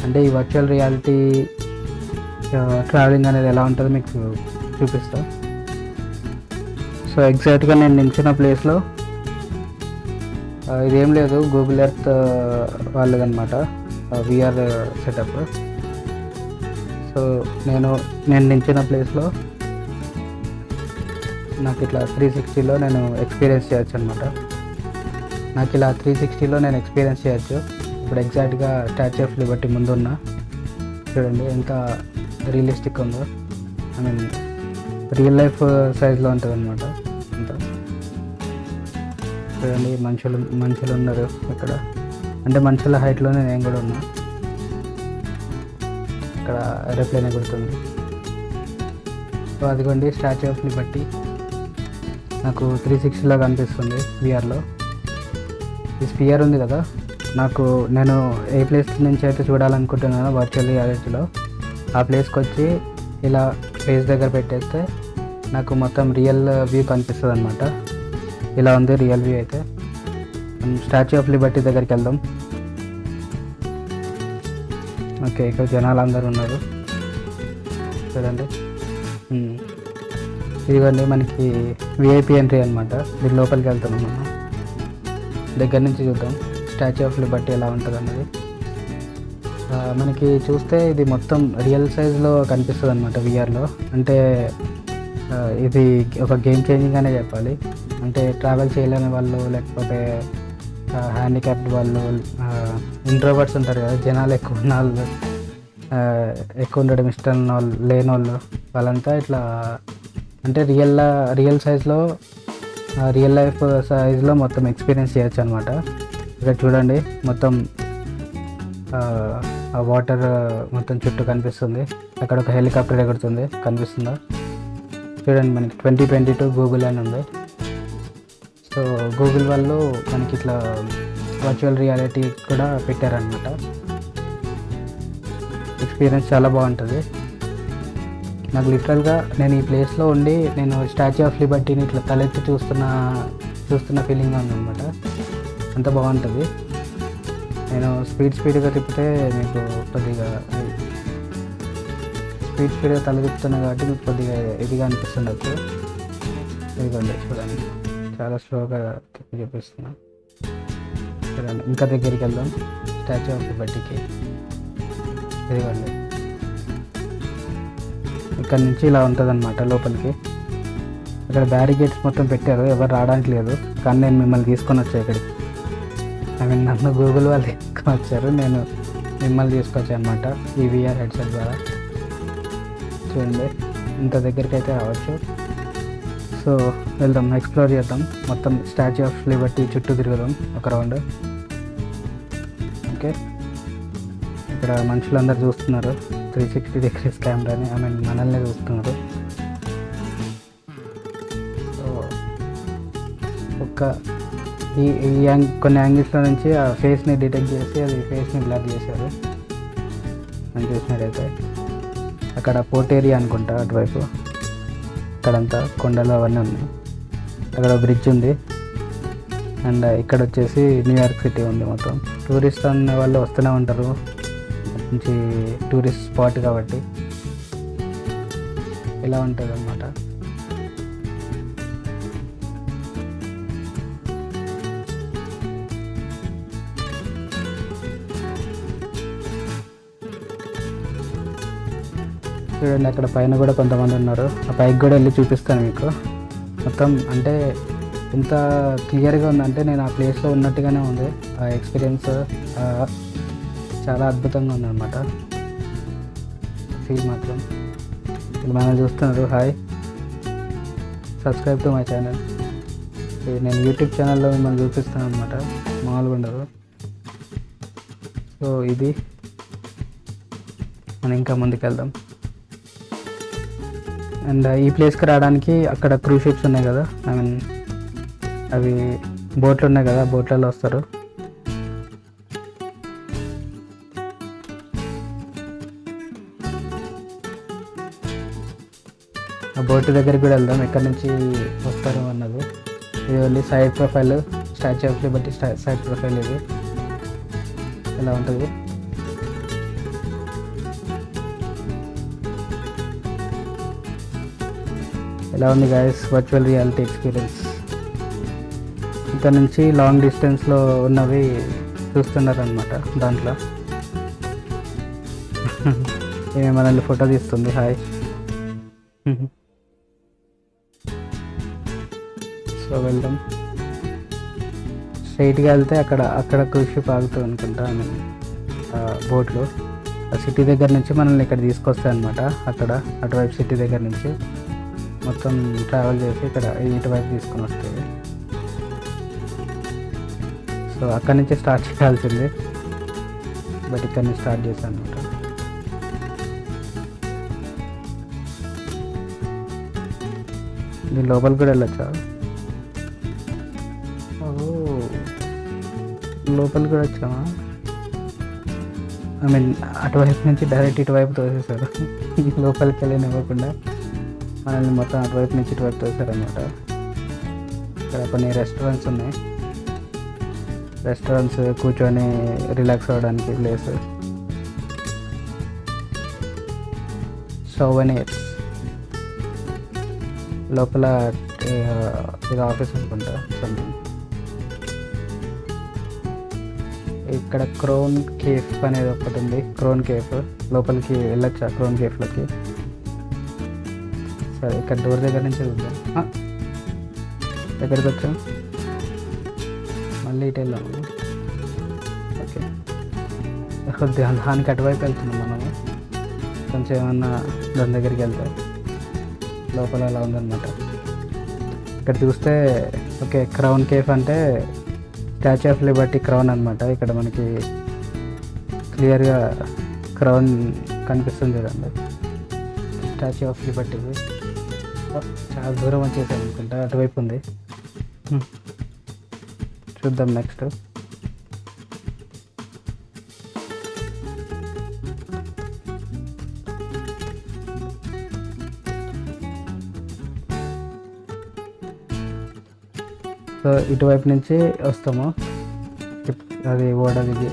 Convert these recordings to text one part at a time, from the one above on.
అంటే ఈ virtual reality travelling అనేది ఎలా ఉంటుందో మీకు చూపిస్తా. సో ఎగ్జాక్ట్గా నేను నిల్చున్న ప్లేస్లో ఇదేం లేదు, గూగుల్ ఎర్త్ వాళ్ళదనమాట విఆర్ సెటప్. సో నేను నిల్చున్న ప్లేస్లో నాకు ఇట్లా 360లో నేను ఎక్స్పీరియన్స్ చేయొచ్చు అనమాట. నాకు ఇలా 360లో నేను ఎక్స్పీరియన్స్ చేయొచ్చు. ఇప్పుడు ఎగ్జాక్ట్గా స్టాచ్యూ ఆఫ్ లిబర్టీ ముందున్న చూడండి ఎంత రియలిస్టిక్ ఉందో. ఐ మీన్ రియల్ లైఫ్ సైజ్లో ఉంటుంది అనమాట అంతా. చూడండి మనుషులు ఉన్నారు ఇక్కడ, అంటే మనుషుల హైట్లోనే నేను కూడా ఉన్నా. ఇక్కడ ఏరోప్లేన్ ఎగురుతుంది. సో అదిగోండి స్టాచ్యూ ఆఫ్ లిబర్టీ నాకు 360లో కనిపిస్తుంది విఆర్లో. ఈ స్పియర్ ఉంది కదా, నేను ఏ ప్లేస్ నుంచి అయితే చూడాలనుకుంటున్నానో వర్చువల్ రియాలిటీలో ఆ ప్లేస్కి వచ్చి ఇలా ఫేస్ దగ్గర పెట్టేస్తే నాకు మొత్తం రియల్ వ్యూ కనిపిస్తుంది అనమాట. ఇలా ఉంది రియల్ వ్యూ. అయితే స్టాచ్యూ ఆఫ్ లిబర్టీ దగ్గరికి వెళ్దాం. ఓకే, ఇక్కడ జనాలు అందరూ ఉన్నారు చూడండి. ఇదిగోండి మనకి విఐపి ఎంట్రీ అనమాట. దీని లోపలికి వెళ్తున్నాం మనం. దగ్గర నుంచి చూద్దాం స్టాచ్యూ ఆఫ్ లిబర్టీ ఎలా ఉంటుంది అన్నది. మనకి చూస్తే ఇది మొత్తం రియల్ సైజ్లో కనిపిస్తుంది అనమాట విఆర్లో. అంటే ఇది ఒక గేమ్ చేంజింగ్ అనే చెప్పాలి. అంటే ట్రావెల్ చేయలేని వాళ్ళు, లేకపోతే హ్యాండిక్యాప్డ్ వాళ్ళు, ఇంట్రోవర్ట్స్ ఉంటారు కదా, జనాలు ఎక్కువ ఉన్న వాళ్ళు, ఎక్కువ ఉండడం ఇష్టం వాళ్ళు, లేని వాళ్ళంతా ఇట్లా అంటే రియల్ సైజ్లో రియల్ లైఫ్ సైజ్లో మొత్తం ఎక్స్పీరియన్స్ చేయొచ్చు అనమాట. ఇక్కడ చూడండి మొత్తం ఆ వాటర్ మొత్తం చుట్టూ కనిపిస్తుంది. అక్కడ ఒక హెలికాప్టర్ ఎగురుతుంది, కనిపిస్తుందా చూడండి. మనకి 2022 గూగుల్ అని ఉంది. సో గూగుల్ వాళ్ళు మనకి ఇట్లా వర్చువల్ రియాలిటీ కూడా పెట్టారనమాట. ఎక్స్పీరియన్స్ చాలా బాగుంటుంది. నాకు లిటరల్గా నేను ఈ ప్లేస్లో ఉండి నేను స్టాచ్యూ ఆఫ్ లిబర్టీని ఇట్లా తలెత్తి చూస్తున్న ఫీలింగ్ ఉందన్నమాట. అంత బాగుంటుంది. నేను స్పీడ్గా తిప్పితే మీకు కొద్దిగా స్పీడ్గా తల తిప్పుతున్నా కాబట్టి మీకు కొద్దిగా ఇదిగా అనిపిస్తుండొచ్చు. ఇదిగోండి చూడండి, చాలా స్లోగా తిప్పి చూపిస్తున్నా చూడండి. ఇంకా దగ్గరికి వెళ్దాం స్టాచ్యూ ఆఫ్ లిబర్టీకి. ఇదిగోండి ఇక్కడ నుంచి ఇలా ఉంటుంది అనమాట లోపలికి. ఇక్కడ బ్యారికేడ్స్ మొత్తం పెట్టారు, ఎవరు రావడానికి లేదు. కానీ నేను మిమ్మల్ని తీసుకొని వచ్చాను ఇక్కడికి. నన్ను గూగుల్ వాళ్ళు తీసుకొని వచ్చారు, నేను మిమ్మల్ని తీసుకొచ్చాను అనమాట ఈ విఆర్ హెడ్సెట్ ద్వారా. చూడండి ఇంత దగ్గరికి అయితే రావచ్చు. సో వెళ్దాం, ఎక్స్ప్లోర్ చేద్దాం. మొత్తం స్టాచ్యూ ఆఫ్ లిబర్టీ చుట్టూ తిరుగుదాం ఒక రౌండ్. ఓకే, ఇక్కడ మనుషులందరూ చూస్తున్నారు 360 డిగ్రీస్ కెమెరాని. మనల్ని చూస్తున్నారు. సో కొన్ని యాంగిల్స్లో నుంచి ఆ ఫేస్ని డిటెక్ట్ చేసి అది ఫేస్ని బ్లర్ చేశారు అని చూసినట్టయితే. అక్కడ పోర్ట్ ఏరియా అనుకుంటా అటువైపు, అక్కడంతా కొండలు అవన్నీ ఉన్నాయి. అక్కడ బ్రిడ్జ్ ఉంది. అండ్ ఇక్కడ వచ్చేసి న్యూయార్క్ సిటీ ఉంది. మొత్తం టూరిస్ట్ అనే వాళ్ళు వస్తూనే ఉంటారు, మంచి టూరిస్ట్ స్పాట్ కాబట్టి ఇలా ఉంటుంది అన్నమాట. చూడండి అక్కడ పైన కూడా కొంతమంది ఉన్నారు. ఆ పైకి కూడా వెళ్ళి చూపిస్తాను మీకు. మొత్తం అంటే ఎంత క్లియర్గా ఉందంటే నేను ఆ ప్లేస్లో ఉన్నట్టుగానే ఉంది. ఆ ఎక్స్పీరియన్స్ చాలా అద్భుతంగా ఉందన్నమాట. ఫీల్ మాత్రం. ఇప్పుడు మనం చూస్తున్నారు. Hi, subscribe to my channel. నేను యూట్యూబ్ ఛానల్లో మిమ్మల్ని చూపిస్తాను అనమాట, మామూలుగా ఉండదు. సో ఇది మనం ఇంకా ముందుకు వెళ్దాం. అండ్ ఈ ప్లేస్కి రావడానికి అక్కడ క్రూజ్ షిప్స్ ఉన్నాయి కదా, అవి బోట్లు ఉన్నాయి కదా, బోట్లలో వస్తారు. ఆ బోట్ దగ్గరికి కూడా వెళ్దాం, ఎక్కడి నుంచి వస్తారు అన్నది. ఇది only side profile, statue of Liberty side profile. ఇది ఇలా ఉంటుంది. ఎలా ఉంది గాయస్ వర్చువల్ రియాలిటీ ఎక్స్పీరియన్స్. ఇక్కడ నుంచి లాంగ్ డిస్టెన్స్లో ఉన్నవి చూస్తున్నారనమాట. దాంట్లో ఏమే మనల్ని ఫోటో తీస్తుంది. హాయ్. సో వెళ్దాం. స్ట్రైట్గా వెళ్తే అక్కడ క్రూజ్ షిప్ ఆగుతుంది అనుకుంటా. బోట్లో ఆ సిటీ దగ్గర నుంచి మనల్ని ఇక్కడ తీసుకొస్తాయి అనమాట. అటువైపు సిటీ దగ్గర నుంచి మొత్తం ట్రావెల్ చేసి ఇక్కడ ఇటువైపు తీసుకొని వస్తాయి. సో అక్కడి నుంచి స్టార్ట్ చేయాల్సింది, బట్ ఇక్కడ నుంచి స్టార్ట్ చేశాను అనమాట. దీని లోపలికి కూడా వెళ్ళొచ్చా? లోపలికి కూడా వచ్చామా? ఐ మీన్ అటువైపు నుంచి డైరెక్ట్ ఇటువైపు తోసేశారు. లోపలికి వెళ్ళనివ్వకుండా మనల్ని మొత్తం అటువైపు నుంచి ఇటువైపు తోసారు అనమాట. ఇక్కడ కొన్ని రెస్టారెంట్స్ ఉన్నాయి. రెస్టారెంట్స్ కూర్చొని రిలాక్స్ అవ్వడానికి ప్లేస్. సోవెనియర్స్ లోపల ఇది ఆఫీస్ అనుకుంటా సంథింగ్. ఇక్కడ క్రోన్ కేఫ్ అనేది ఒకటి ఉంది. క్రోన్ కేఫ్ లోపలికి వెళ్ళొచ్చా? క్రోన్ కేఫ్లోకి. సరే ఇక్కడ డోర్ దగ్గర నుంచి చూద్దాం. దగ్గరికి వచ్చాం, మళ్ళీ ఇటు వెళ్ళాము. ఓకే, దానికి అటువైపు వెళ్తున్నాం మనము. కొంచెం ఏమన్నా దాని దగ్గరికి వెళ్తే లోపల అలా ఉందన్నమాట. ఇక్కడ చూస్తే ఓకే, క్రౌన్ కేఫ్ అంటే స్టాచ్యూ ఆఫ్ లిబర్టీ క్రౌన్ అనమాట. ఇక్కడ మనకి క్లియర్గా క్రౌన్ కనిపిస్తుంది చూడండి, స్టాచ్యూ ఆఫ్ లిబర్టీ. చాలా దూరం వచ్చేసాం అనుకుంటా, అటువైపు ఉంది. చూద్దాం నెక్స్ట్. సో ఇటువైపు నుంచి వస్తాము. అది ఓడ దిగి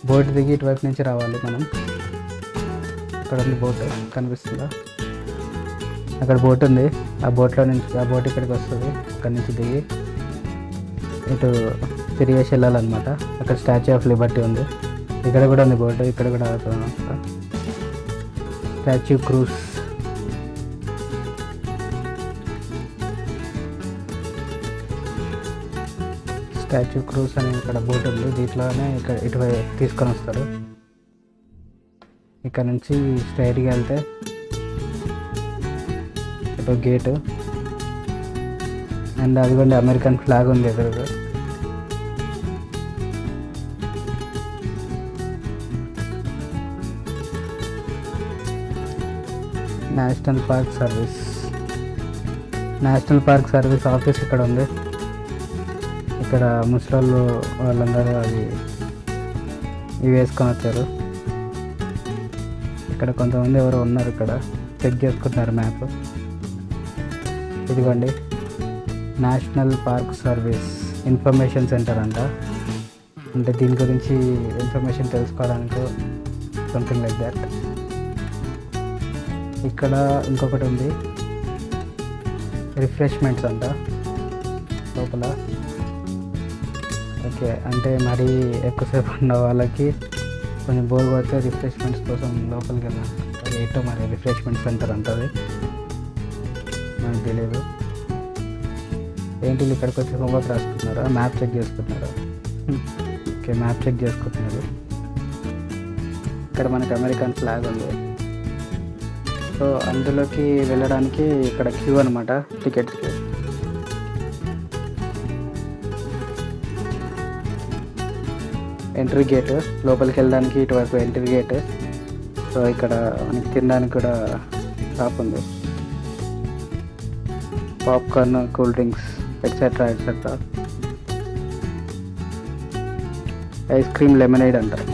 బోట్ దిగి ఇటువైపు నుంచి రావాలి మనం. ఇక్కడ ఉంది బోట్, కనిపిస్తుందా? అక్కడ బోట్ ఉంది. ఆ బోట్లో నుంచి ఆ బోట్ ఇక్కడికి వస్తుంది. అక్కడి నుంచి దిగి ఇటు తిరిగేసి వెళ్ళాలన్నమాట. అక్కడ స్టాచ్యూ ఆఫ్ లిబర్టీ ఉంది. ఇక్కడ కూడా ఉంది బోట్, ఇక్కడ కూడా ఆగుతుంది. Statue cruise. స్టాచ్యూ క్రూజ్ అని ఇక్కడ బోట్ ఉంది. దీంట్లోనే ఇక్కడ ఇటువైపు తీసుకొని వస్తారు. ఇక్కడ నుంచి స్ట్రైట్గా వెళ్తే ఇటు గేటు, అండ్ అదిగోండి అమెరికన్ ఫ్లాగ్ ఉంది ఎదురుగా. నేషనల్ పార్క్ సర్వీస్ ఆఫీస్ ఇక్కడ ఉంది. ఇక్కడ ముసలోళ్ళు వాళ్ళందరూ ఇవి వేసుకొని వచ్చారు. ఇక్కడ కొంతమంది ఎవరు ఉన్నారు, ఇక్కడ చెక్ చేసుకుంటున్నారు మ్యాప్. ఇదిగోండి national park service information centre అంట. అంటే దీని గురించి ఇన్ఫర్మేషన్ తెలుసుకోవడానికి సంథింగ్ లైక్ దాట్. ఇక్కడ ఇంకొకటి ఉంది, రిఫ్రెష్మెంట్స్ అంట లోపల. ఓకే, అంటే మరీ ఎక్కువసేపు ఉన్న వాళ్ళకి కొంచెం బోర్ కొడితే రిఫ్రెష్మెంట్స్ కోసం లోపలికి వెళ్ళాలి. ఏంటో మరి రిఫ్రెష్మెంట్ సెంటర్ అంటుంది, మనకు తెలియదు. ఏంటి ఇక్కడికి వచ్చి హోంవర్క్ రాసుకుంటున్నారా? మ్యాప్ చెక్ చేసుకుంటున్నారా? ఓకే, మ్యాప్ చెక్ చేసుకుంటున్నారు. ఇక్కడ మనకి అమెరికన్ ఫ్లాగ్ ఉంది. సో అందులోకి వెళ్ళడానికి ఇక్కడ క్యూ అనమాట టికెట్స్కి. ఎంట్రీ గేట్, లోపలికి వెళ్ళడానికి ఇటువైపు ఎంట్రీ గేట్. సో ఇక్కడ మనకి తినడానికి కూడా షాప్ ఉంది. Popcorn, cool drinks etcetera. Ice cream lemonade అంటారు.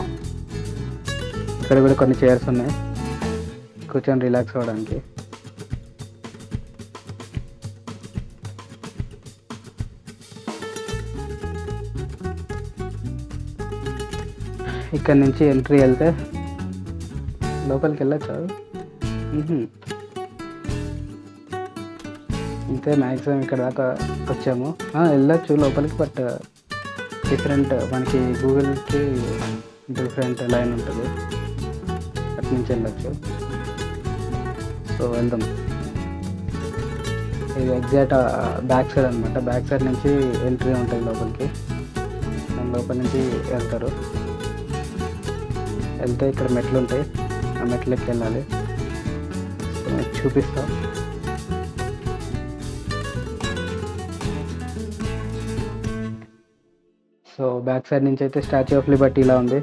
ఇక్కడ కూడా కొన్ని చైర్స్ ఉన్నాయి కూర్చొని రిలాక్స్ అవ్వడానికి. ఇక్కడ నుంచి ఎంట్రీ వెళ్తే లోపలికి వెళ్ళచ్చు. ఇంతే మ్యాక్సిమం ఇక్కడ దాకా వచ్చాము. వెళ్ళొచ్చు లోపలికి, బట్ డిఫరెంట్ మనకి గూగుల్కి డిఫరెంట్ లైన్ ఉంటుంది, అటు నుంచి వెళ్ళొచ్చు. సో వెళ్దాం. ఇది ఎగ్జాక్ట్ బ్యాక్ సైడ్ అనమాట. బ్యాక్ సైడ్ నుంచి ఎంట్రీ ఉంటుంది లోపలికి, దాని లోపల నుంచి వెళ్తారు. వెళ్తే ఇక్కడ మెట్లు ఉంటాయి, ఆ మెట్లకి వెళ్ళాలి. సో మీకు చూపిస్తా. సో బ్యాక్ సైడ్ నుంచి అయితే స్టాచ్యూ ఆఫ్ లిబర్టీ ఇలా ఉంది.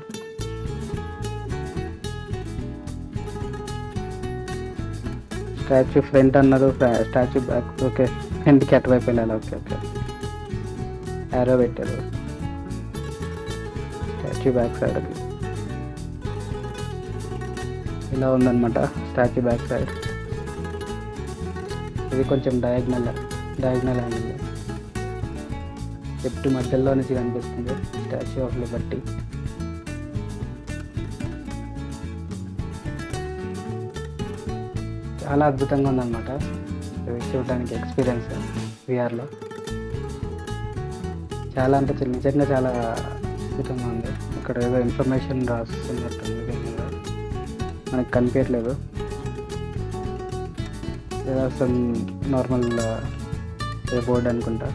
స్టాచ్యూ ఫ్రంట్ అన్నారు, స్టాచ్యూ బ్యాక్. ఓకే, ఫ్రంట్కి అటువైపు వెళ్ళాలి. ఓకే ఓకే, యారో పెట్టారు స్టాచ్యూ బ్యాక్ సైడ్కి. ఇలా ఉందన్నమాట స్టాచ్యూ బ్యాక్ సైడ్. ఇది కొంచెం డయాగ్నల్ యాంగిల్, చెట్టు మధ్యలో నుంచి కనిపిస్తుంది స్టాచ్యూ ఆఫ్ లిబర్టీ. చాలా అద్భుతంగా ఉందన్నమాట చూడడానికి ఎక్స్పీరియన్స్ విఆర్లో. చాలా అంటే నిజంగా చాలా అద్భుతంగా ఉంది. ఇక్కడ ఏదో ఇన్ఫర్మేషన్ రాస్తున్నట్టుంది, మనకు కనిపించట్లేదు. ఏదో సమ్ నార్మల్ బోర్డ్ అనుకుంటా.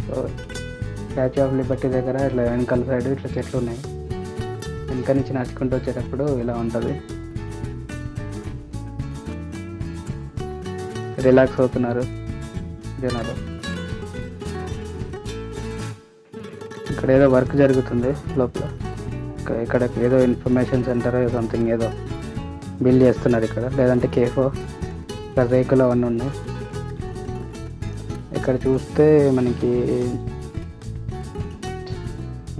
సో స్టాచ్యూ ఆఫ్ లిబర్టీ దగ్గర ఇట్లా వెనకాల సైడ్ ఇట్లా చెట్లు ఉన్నాయి. వెనక నుంచి నడుచుకుంటూ వచ్చేటప్పుడు ఇలా ఉంటుంది. రిలాక్స్ అవుతున్నారు జనాలు. ఇక్కడ ఏదో వర్క్ జరుగుతుంది లోపల. ఇక్కడ ఏదో ఇన్ఫర్మేషన్ సెంటర్ సంథింగ్ ఏదో బిల్డ్ చేస్తున్నారు ఇక్కడ, లేదంటే కేఫో. ఇక్కడ రేకులు అవన్నీ ఉన్నాయి. ఇక్కడ చూస్తే మనకి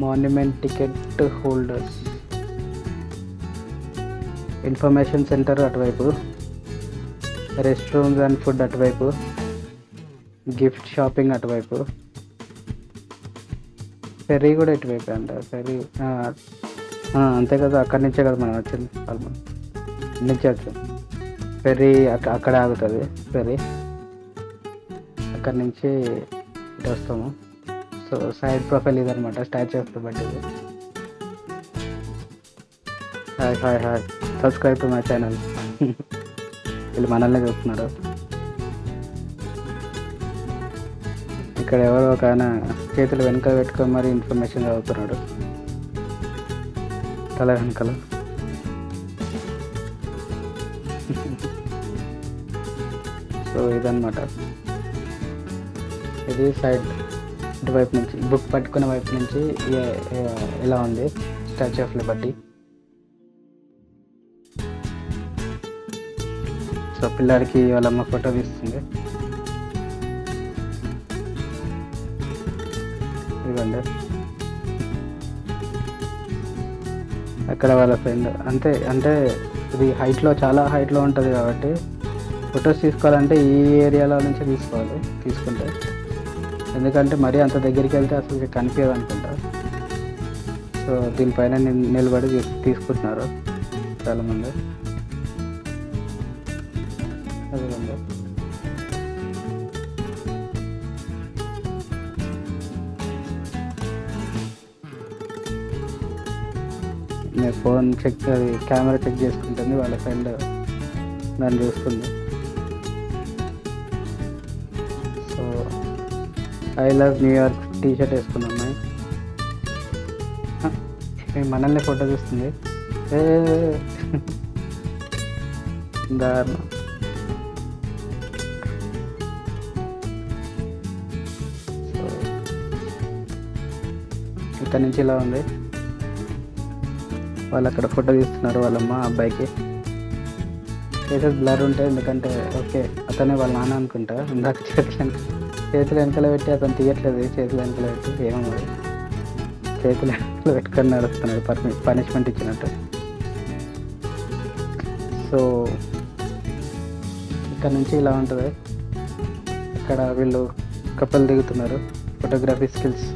monument ticket holders information centre అటువైపు, రెస్ట్ రూమ్స్ అండ్ ఫుడ్ అటువైపు, గిఫ్ట్ షాపింగ్ అటువైపు, ఫెర్రీ కూడా ఇటువైపు అంట. ఫెర్రీ అంతే కదా, అక్కడి నుంచే కదా మనం వచ్చింది. నుంచి వచ్చాం. ఫెర్రీ అక్కడ ఆగుతుంది. ఫెర్రీ అక్కడి నుంచి ఇటు వస్తాము. సో సైడ్ ప్రొఫైల్ ఇదనమాట statue of Liberty. Hi hi hi, subscribe to my channel. వీళ్ళు మనల్ని చూస్తున్నారు. ఇక్కడ ఎవరో ఒక ఆయన చేతులు వెనక పెట్టుకొని మరి ఇన్ఫర్మేషన్ చదువుతున్నాడు తల వెనకాల. సో ఇదన్నమాట. ఇది సైడ్ ఇటువైపు నుంచి, బుక్ పట్టుకునే వైపు నుంచి ఇలా ఉంది స్టాచ్యూ ఆఫ్ లిబర్టీ. సో పిల్లాడికి వాళ్ళమ్మ ఫోటో తీస్తుంది. ఇవ్వండి. అక్కడ వాళ్ళ ఫ్రెండ్. అంటే ఇది హైట్లో, చాలా హైట్లో ఉంటుంది కాబట్టి ఫొటోస్ తీసుకోవాలంటే ఈ ఏరియాలో నుంచి తీసుకుంటే, ఎందుకంటే మరీ అంత దగ్గరికి వెళ్తే అసలు కనిపించదు అనుకుంటా. సో దీనిపైన నిలబడి తీసుకుంటున్నారు చాలామంది. అదేనండి. నేను ఫోన్ కెమెరా చెక్ చేసుకుంటుంది, వాళ్ళ ఫ్రెండ్ దాన్ని చూస్తుంది. So I love New York T shirt వేసుకున్నాం. మనల్ని ఫోటో చూస్తుంది. దారుణం. సో ఇక్కడ నుంచి ఇలా ఉంది. వాళ్ళు అక్కడ ఫోటో తీస్తున్నారు వాళ్ళమ్మ అబ్బాయికి. ఫేసెస్ బ్లర్ ఉంటాయి ఎందుకంటే ఓకే అతనే వాళ్ళ నాన్న అనుకుంటా. ఇందాక చేతులు వెనకల పెట్టి అతను తీయట్లేదు, చేతులు వెనకల పెట్టి ఏమో మరి చేతులు వెనకలు పెట్టుకొని నడుస్తున్నాడు పనిష్మెంట్ ఇచ్చినట్టు. సో ఇక్కడ నుంచి ఇలా ఉంటుంది. ఇక్కడ వీళ్ళు కపుల్ దిగుతున్నారు. ఫోటోగ్రఫీ స్కిల్స్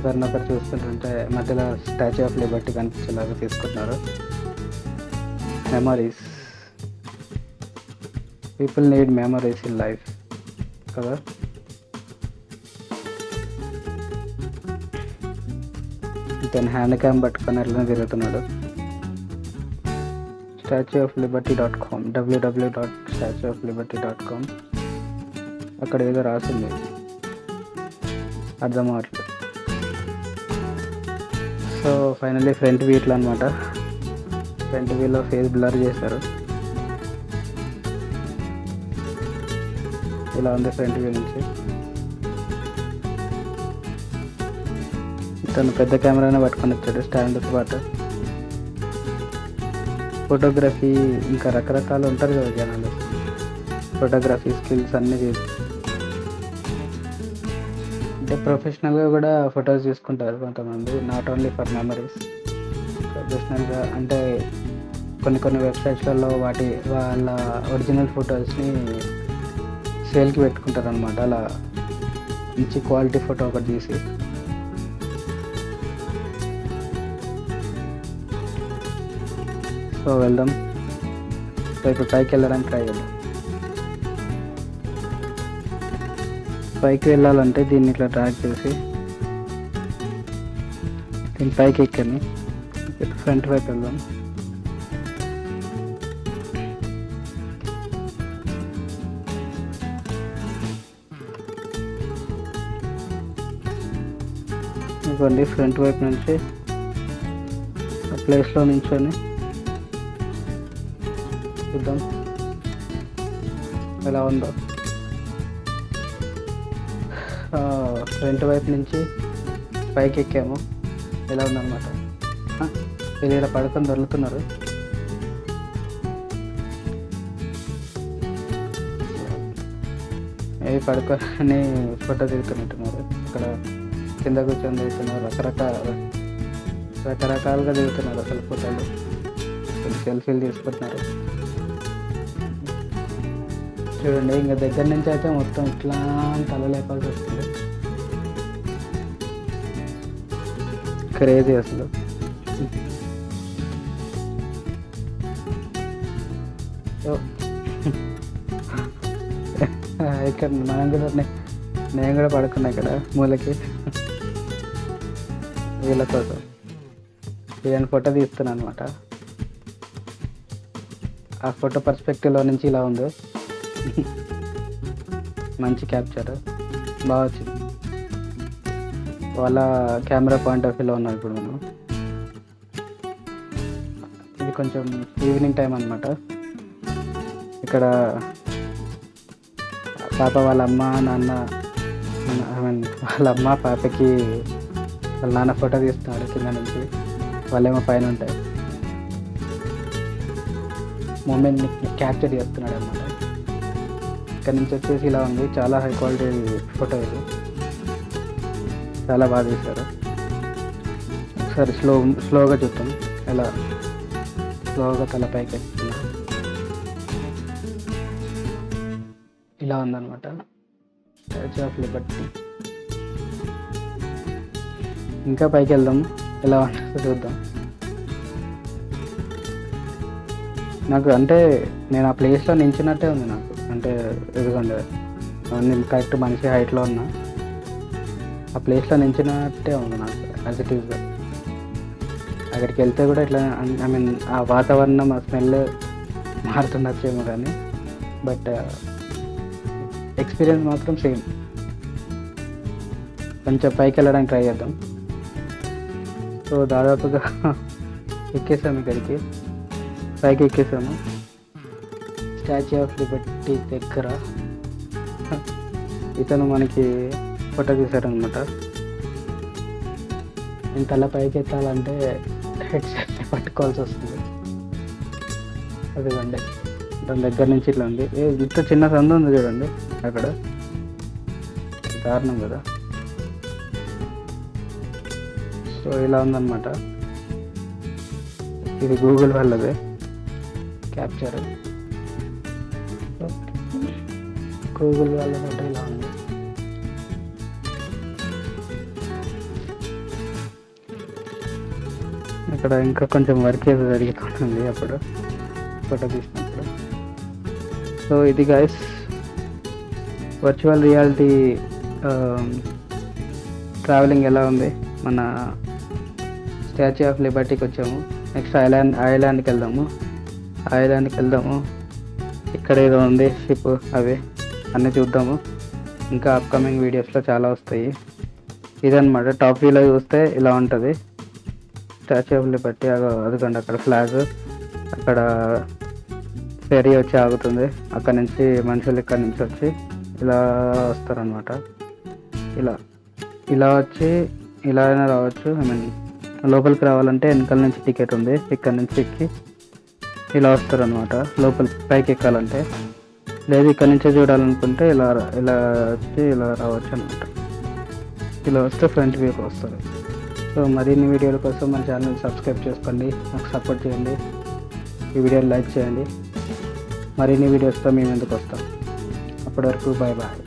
ఒకరినొకరు చూసుకుంటుంటే మధ్యలో స్టాచ్యూ ఆఫ్ లిబర్టీ కనిపించేలాగా తీసుకుంటున్నారు. Memories, people need memories in life కదా. ఇతను హ్యాండ్ క్యామ్ పట్టుకొని ఎట్లా తిరుగుతున్నాడు. statueofliberty.com www.statueofliberty.com అక్కడ ఏదో రాసింది అర్థం అవ్వట్లేదు. సో ఫైనల్లీ ఫ్రంట్ వ్యూ ఇట్లా అనమాట. ఫ్రంట్ వ్యూలో ఫేస్ బ్లర్ చేశారు. ఇలా ఉంది ఫ్రంట్ వ్యూ నుంచి. తను పెద్ద కెమెరానే పట్టుకొని వచ్చాడు స్టాండ్తో పాటు. ఫోటోగ్రఫీ ఇంకా రకరకాలు ఉంటారు కదా జనాలు, ఫోటోగ్రఫీ స్కిల్స్ అన్నీ అంటే ప్రొఫెషనల్గా కూడా ఫొటోస్ తీసుకుంటారు కొంతమంది, నాట్ ఓన్లీ ఫర్ మెమరీస్. ప్రొఫెషనల్గా అంటే కొన్ని వెబ్సైట్స్లలో వాళ్ళ ఒరిజినల్ ఫొటోస్ని సేల్కి పెట్టుకుంటారు అనమాట. అలా మంచి క్వాలిటీ ఫోటో ఒకటి తీసి. సో వెళ్దాం. సో ఇప్పుడు పైకి వెళ్ళడానికి ట్రై చేద్దాం. పైకి వెళ్ళాలంటే దీన్ని ఇట్లా ట్రాక్ చేసి దీని పైకి ఎక్కాను. ఫ్రంట్ వైపు వెళ్దాం. ఇవ్వండి ఫ్రంట్ వైపు నుంచి ఆ ప్లేస్లో నించొని చూద్దాం ఎలా ఉందో. ఫ్రంట్ వైపు నుంచి పైకి ఎక్కాము, ఎలా ఉందన్నమాట. ఇది ఇలా పడుకొని దొరుకుతున్నారు. ఏవి పడుకొని ఫోటో దిగుతున్నట్టున్నారు. ఇక్కడ కింద కూర్చొని దిగుతున్నారు. రకరకాలుగా దిగుతున్నారు అసలు ఫోటోలు. సెల్ఫీలు తీసుకుంటున్నారు చూడండి. ఇంకా దగ్గర నుంచి అయితే మొత్తం ఇట్లా తల లేపాల్సి వస్తుంది. క్రేజీ అసలు. ఇక్కడ నేను కూడా పడుకున్నా ఇక్కడ మూలకి వీళ్ళ కోసం. వీళ్ళని ఫోటో తీస్తున్నాను అనమాట. ఆ ఫోటో పర్స్పెక్టివ్లో నుంచి ఇలా ఉంది. మంచి క్యాప్చర్ బాగా వచ్చింది. వాళ్ళ కెమెరా పాయింట్ ఆఫ్ వ్యూలో ఉన్నాం ఇప్పుడు మనం. ఇది కొంచెం ఈవినింగ్ టైం అనమాట. ఇక్కడ పాప వాళ్ళ అమ్మ నాన్న వాళ్ళ అమ్మ పాపకి వాళ్ళ నాన్న ఫోటో తీస్తున్నాడు కింద నుంచి. వాళ్ళేమో పైన ఉంటాయి. మూమెంట్ని క్యాప్చర్ చేస్తున్నాడు అనమాట. ఇక్కడ నుంచి వచ్చేసి ఇలా ఉంది. చాలా హై క్వాలిటీ ఫోటో ఇది. చాలా బాగా తీశారు. ఒకసారి స్లోగా చూద్దాం. ఎలా స్లోగా తల పైకి ఎత్తున్నా ఇలా ఉందన్నమాట స్టాచ్యూ ఆఫ్ లిబర్టీ. ఇంకా పైకి వెళ్దాం, ఎలా ఉంటుందో చూద్దాం. నాకు అంటే నేను ఆ ప్లేస్లో నించినట్టే ఉంది నాకు. అంటే ఎదుగుండే నేను కరెక్ట్ మంచి హైట్లో ఉన్నా. ఆ ప్లేస్లో నించినట్టే ఉంది నాకు యాజ్ ఇట్ ఈస్గా. అక్కడికి వెళ్తే కూడా ఇట్లా ఐ మీన్ ఆ వాతావరణం ఆ స్మెల్ మారుతుండొచ్చేమో కానీ బట్ ఎక్స్పీరియన్స్ మాత్రం సేమ్. కొంచెం పైకి వెళ్ళడానికి ట్రై చేద్దాం. సో దాదాపుగా ఎక్కేసాము, ఇక్కడికి పైకి ఎక్కేసాము. స్టాచ్యూ ఆఫ్ లిబర్టీ దగ్గర ఇతను మనకి ఫోటో తీశారనమాట. నేను తల పైకి ఎత్తాలంటే హెడ్ సెట్ పట్టుకోవాల్సి వస్తుంది. అదిగండి దాని దగ్గర నుంచి ఇట్లా ఉంది. ఇంత చిన్న సందు ఉంది చూడండి అక్కడ. దారుణం కదా. సో ఇలా ఉందన్నమాట. ఇది గూగుల్ వాళ్ళదే క్యాప్చర్. గూగుల్ వాళ్ళ ఫోటో ఇలా ఉంది. ఇక్కడ ఇంకా కొంచెం వర్క్ ఏదో జరుగుతుంది అప్పుడు ఫోటో తీసినప్పుడు. సో ఇది గైస్ వర్చువల్ రియాలిటీ ట్రావెలింగ్ ఎలా ఉంది. మన స్టాచ్యూ ఆఫ్ లిబర్టీకి వచ్చాము. నెక్స్ట్ ఐలాండ్కి వెళ్దాము. ఇక్కడ ఏదో ఉంది షిప్, అవి అన్నీ చూద్దాము. ఇంకా అప్కమింగ్ వీడియోస్లో చాలా వస్తాయి. ఇదన్నమాట టాప్ వ్యూలో చూస్తే ఇలా ఉంటుంది స్టాచ్యూ ఆఫ్ లిబర్టీ. అదిగోండి అక్కడ ఫ్లాగ్, అక్కడ ఫెరీ వచ్చి ఆగుతుంది. అక్కడ నుంచి మనుషులు ఇక్కడ నుంచి వచ్చి ఇలా వస్తారనమాట. ఇలా వచ్చి ఇలా అయినా రావచ్చు. ఐ మీన్ లోపలికి రావాలంటే వెనకాల నుంచి టికెట్ ఉంది, ఇక్కడ నుంచి ఎక్కి ఇలా వస్తారనమాట. పైకి ఎక్కాలంటే, లేదు ఇక్కడ నుంచే చూడాలనుకుంటే ఇలా వచ్చి ఇలా రావచ్చు అనమాట. ఇలా వస్తే ఫ్రంట్ వ్యూకి వస్తారు. సో మరిన్ని వీడియోల కోసం మన ఛానల్ సబ్స్క్రైబ్ చేసుకోండి, నాకు సపోర్ట్ చేయండి, ఈ వీడియోని లైక్ చేయండి. మరిన్ని వీడియోస్తో మేము ఎందుకు వస్తాం. అప్పటి వరకు బాయ్ బాయ్.